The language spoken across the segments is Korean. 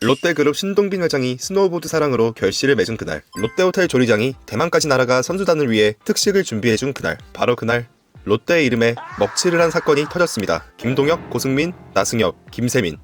롯데그룹 신동빈 회장이 스노우보드 사랑으로 결실을 맺은 그날, 롯데호텔 조리장이 대만까지 날아가 선수단을 위해 특식을 준비해준 그날, 바로 그날 롯데의 이름에 먹칠을 한 사건이 터졌습니다. 김동혁, 고승민, 나승엽, 김세민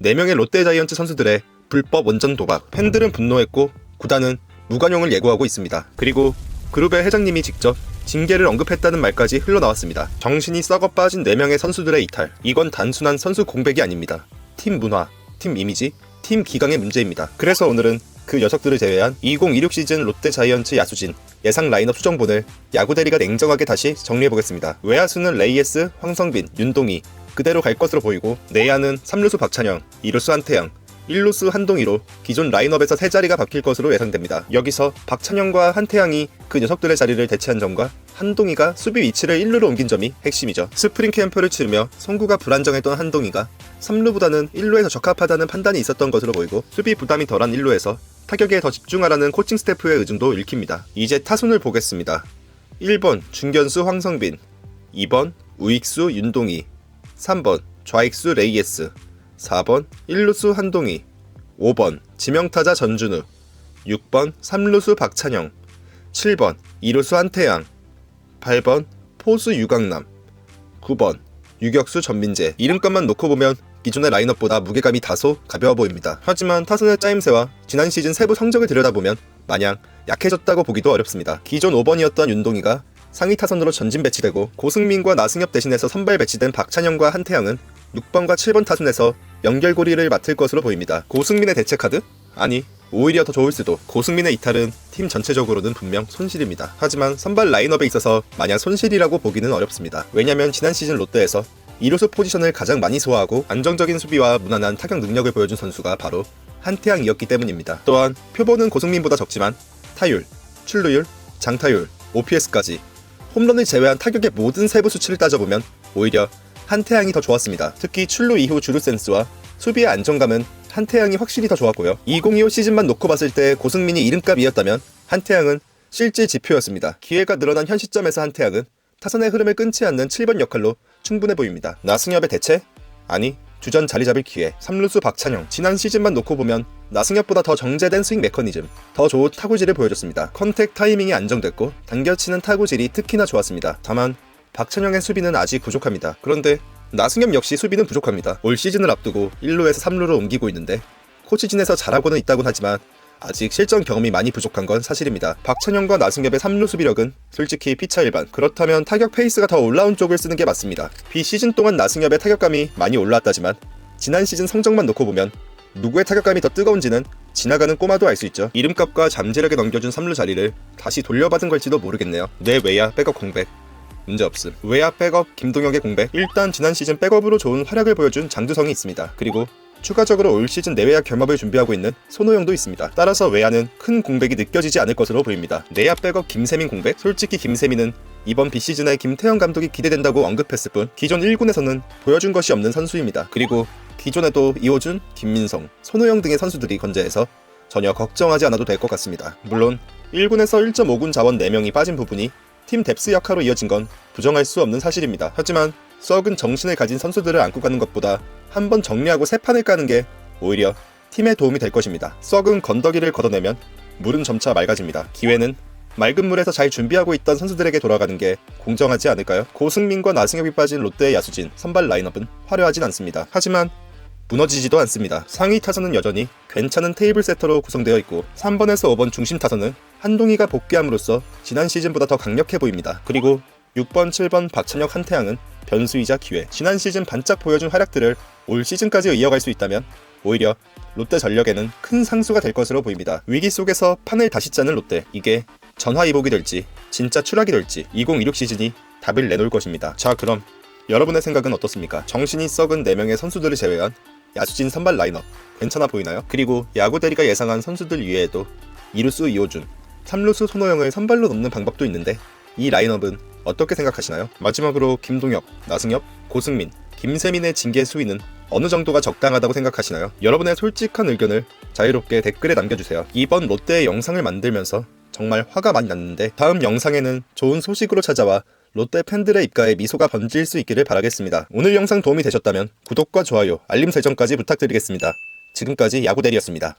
4명의 롯데자이언츠 선수들의 불법 원전 도박. 팬들은 분노했고 구단은 무관용을 예고하고 있습니다. 그리고 그룹의 회장님이 직접 징계를 언급했다는 말까지 흘러나왔습니다. 정신이 썩어 빠진 4명의 선수들의 이탈. 이건 단순한 선수 공백이 아닙니다. 팀 문화, 팀 이미지, 팀 기강의 문제입니다. 그래서 오늘은 그 녀석들을 제외한 2026 시즌 롯데 자이언츠 야수진 예상 라인업 수정본을 야구대리가 냉정하게 다시 정리해보겠습니다. 외야수는 레이에스, 황성빈, 윤동희 그대로 갈 것으로 보이고, 내야는 3루수 박찬영, 2루수 한태양, 1루수 한동희로 기존 라인업에서 3자리가 바뀔 것으로 예상됩니다. 여기서 박찬영과 한태양이 그 녀석들의 자리를 대체한 점과 한동희가 수비 위치를 1루로 옮긴 점이 핵심이죠. 스프링 캠프를 치르며 송구가 불안정했던 한동희가 3루보다는 1루에서 적합하다는 판단이 있었던 것으로 보이고, 수비 부담이 덜한 1루에서 타격에 더 집중하라는 코칭 스태프의 의중도 읽힙니다. 이제 타순을 보겠습니다. 1번 중견수 황성빈, 2번 우익수 윤동희, 3번 좌익수 레이에스, 4번 1루수 한동희, 5번 지명타자 전준우, 6번 3루수 박찬영, 7번 2루수 한태양, 8번 포수 유강남, 9번 유격수 전민재. 이름값만 놓고 보면 기존의 라인업보다 무게감이 다소 가벼워 보입니다. 하지만 타선의 짜임새와 지난 시즌 세부 성적을 들여다보면 마냥 약해졌다고 보기도 어렵습니다. 기존 5번이었던 윤동희가 상위 타선으로 전진 배치되고, 고승민과 나승엽 대신해서 선발 배치된 박찬영과 한태양은 6번과 7번 타순에서 연결고리를 맡을 것으로 보입니다. 고승민의 대체 카드? 아니, 오히려 더 좋을 수도. 고승민의 이탈은 팀 전체적으로는 분명 손실입니다. 하지만 선발 라인업에 있어서 마냥 손실이라고 보기는 어렵습니다. 왜냐면 지난 시즌 롯데에서 2루수 포지션을 가장 많이 소화하고 안정적인 수비와 무난한 타격 능력을 보여준 선수가 바로 한태양이었기 때문입니다. 또한 표본은 고승민보다 적지만 타율, 출루율, 장타율, OPS까지 홈런을 제외한 타격의 모든 세부 수치를 따져보면 오히려 한태양이 더 좋았습니다. 특히 출루 이후 주루 센스와 수비의 안정감은 한태양이 확실히 더 좋았고요. 2025 시즌만 놓고 봤을 때 고승민이 이름값이었다면 한태양은 실질 지표였습니다. 기회가 늘어난 현 시점에서 한태양은 타선의 흐름을 끊지 않는 7번 역할로 충분해 보입니다. 나승엽의 대체? 아니, 주전 자리 잡을 기회. 3루수 박찬영. 지난 시즌만 놓고 보면 나승엽보다 더 정제된 스윙 메커니즘, 더 좋은 타구질을 보여줬습니다. 컨택 타이밍이 안정됐고 당겨치는 타구질이 특히나 좋았습니다. 다만 박찬영의 수비는 아직 부족합니다. 그런데 나승엽 역시 수비는 부족합니다. 올 시즌을 앞두고 1루에서 3루로 옮기고 있는데 코치진에서 잘하고는 있다곤 하지만 아직 실전 경험이 많이 부족한 건 사실입니다. 박찬영과 나승엽의 3루 수비력은 솔직히 피차 일반. 그렇다면 타격 페이스가 더 올라온 쪽을 쓰는 게 맞습니다. 비시즌 동안 나승엽의 타격감이 많이 올라왔다지만 지난 시즌 성적만 놓고 보면 누구의 타격감이 더 뜨거운지는 지나가는 꼬마도 알 수 있죠. 이름값과 잠재력에 넘겨준 3루 자리를 다시 돌려받은 걸지도 모르겠네요. 내 외야 백업 공백 문제없음. 외야 백업 김동혁의 공백. 일단 지난 시즌 백업으로 좋은 활약을 보여준 장두성이 있습니다. 그리고 추가적으로 올 시즌 내외야 겸업을 준비하고 있는 손호영도 있습니다. 따라서 외야는 큰 공백이 느껴지지 않을 것으로 보입니다. 내야 백업 김세민 공백? 솔직히 김세민은 이번 비시즌에 김태형 감독이 기대된다고 언급했을 뿐 기존 1군에서는 보여준 것이 없는 선수입니다. 그리고 기존에도 이호준, 김민성, 손호영 등의 선수들이 건재해서 전혀 걱정하지 않아도 될 것 같습니다. 물론 1군에서 1.5군 자원 4명이 빠진 부분이 팀 뎁스 역할로 이어진 건 부정할 수 없는 사실입니다. 하지만 썩은 정신을 가진 선수들을 안고 가는 것보다 한번 정리하고 새 판을 까는 게 오히려 팀에 도움이 될 것입니다. 썩은 건더기를 걷어내면 물은 점차 맑아집니다. 기회는 맑은 물에서 잘 준비하고 있던 선수들에게 돌아가는 게 공정하지 않을까요? 고승민과 나승엽이 빠진 롯데의 야수진 선발 라인업은 화려하진 않습니다. 하지만 무너지지도 않습니다. 상위 타선은 여전히 괜찮은 테이블 세터로 구성되어 있고 3번에서 5번 중심 타선은 한동희가 복귀함으로써 지난 시즌보다 더 강력해 보입니다. 그리고 6번, 7번 박찬혁, 한태양은 변수이자 기회. 지난 시즌 반짝 보여준 활약들을 올 시즌까지 이어갈 수 있다면 오히려 롯데 전력에는 큰 상수가 될 것으로 보입니다. 위기 속에서 판을 다시 짜는 롯데. 이게 전화위복이 될지 진짜 추락이 될지 2026 시즌이 답을 내놓을 것입니다. 자, 그럼 여러분의 생각은 어떻습니까? 정신이 썩은 4명의 선수들을 제외한 야수진 선발 라인업 괜찮아 보이나요? 그리고 야구대리가 예상한 선수들 이외에도 2루수 이호준, 3루수 손호영을 선발로 넣는 방법도 있는데 이 라인업은 어떻게 생각하시나요? 마지막으로 김동혁, 나승엽, 고승민, 김세민의 징계 수위는 어느 정도가 적당하다고 생각하시나요? 여러분의 솔직한 의견을 자유롭게 댓글에 남겨주세요. 이번 롯데의 영상을 만들면서 정말 화가 많이 났는데 다음 영상에는 좋은 소식으로 찾아와 롯데 팬들의 입가에 미소가 번질 수 있기를 바라겠습니다. 오늘 영상 도움이 되셨다면 구독과 좋아요, 알림 설정까지 부탁드리겠습니다. 지금까지 야구대리였습니다.